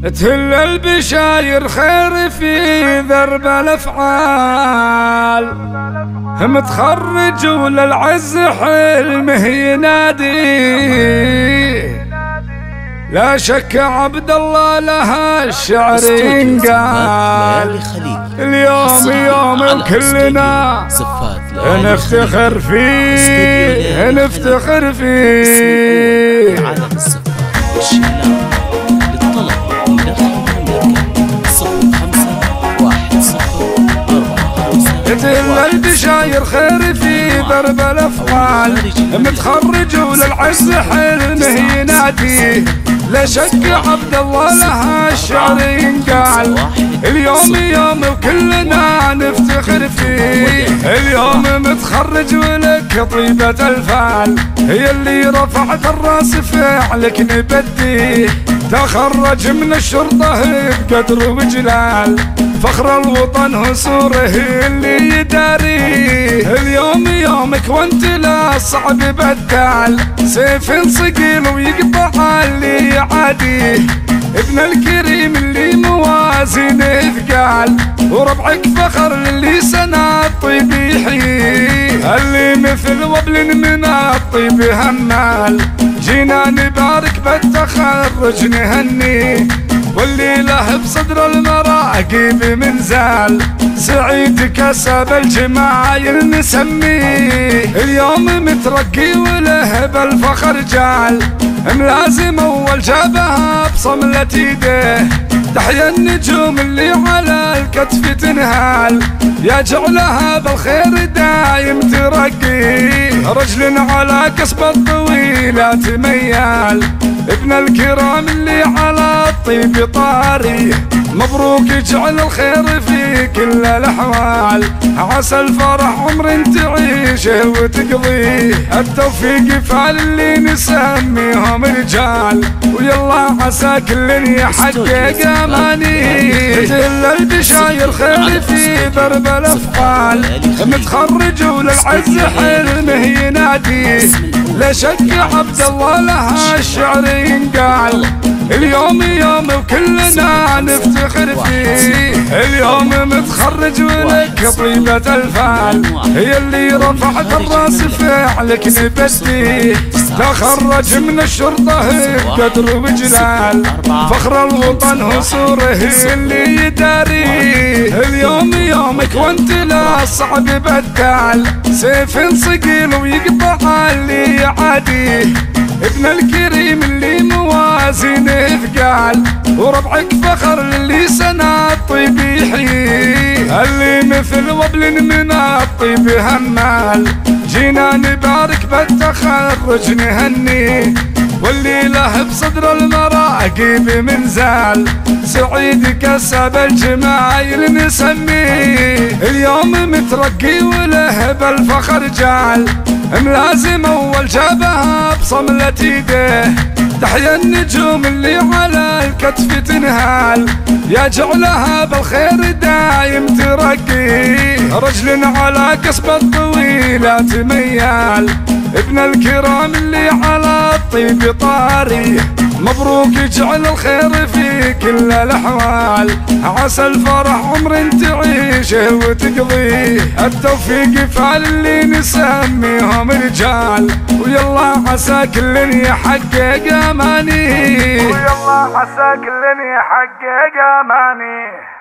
تهل البشاير خير في درب الافعال، متخرج وللعز حلمه ينادي. لا شك عبد الله لها الشعر ينقال. اليوم يوم كلنا نفتخر فيه نفتخر فيه. تهل البشاير خير في درب الافعال، متخرج وللعز حلمه ينادي. لا شك عبد الله لها الشعر ينقال. اليوم يوم وكلنا نفتخر فيه. اليوم متخرج ولك طيبة الفال، هي اللي رفعت الراس فعلك نبديه. تخرج من الشرطة بقدر وجلال، فخر الوطن هسوره اللي يداريه. اليوم يومك وانت لا صعب بدال، سيف صقيل ويقطع اللي يعاديه. ابن الكريم اللي موازينه ثقال، وربعك فخر اللي سنة الطيب يحييه. اللي مثل وبل من الطيب همال، جينا نبارك بالتخرج نهنيه. واللي له بصدر المراقب من زال، سعيد كسب الجمايل نسميه. اليوم مترقي وله بالفخر جال، ملازم اول جابها بصملة يديه. تحيا النجوم اللي على الكتف تنهال، يا جعلها بالخير دايم ترقي. رجل على كسب الطويلات ميال، ابن الكرام اللي على الطيب طاري. مبروك يجعل الخير في كل الاحوال، عسى الفرح عمر تعيشه وتقضيه. التوفيق فعل اللي نسميهم رجال، ويلا عسى كل يحقق امانيه. تهل البشاير خير في درب الافعال، متخرج وللعز حلمه ينادي. لا شك عبد الله لها الشعر ينقال. اليوم يوم وكلنا نفتخر فيه. اليوم متخرج ولك طيبة الفال، هي اللي رفعت الراس فعلك نبديه. تخرج من الشرطة بقدر وجلال، فخر الوطن هسوره اللي يداريه. اليوم يومك وانت لا صعب بدال، سيف صقيل ويقطع اللي يعاديه. ابن الكريم اللي موازينه ثقال، وربعك فخر اللي سنة الطيب يحييه. اللي مثل وبل من الطيب همال، جينا نبارك بالتخرج نهنيه. واللي له بصدر المراقب من زال، سعيد كسب الجمايل نسميه. اليوم مترقي وله بالفخر جال، ملازم اول جابها بصملة يديه. تحيا النجوم اللي على الكتف تنهال، يا جعلها بالخير دايم ترقي. رجل على كسب الطويلات ميال، ابن الكرام اللي على الطيب طاري. مبروك يجعل الخير في كل الاحوال، عسى الفرح عمر تعيشه وتقضيه. التوفيق فعل اللي نسميهم رجال، ويلا عسى كل يحقق امانيه. ويلا عسى كل يحقق امانيه.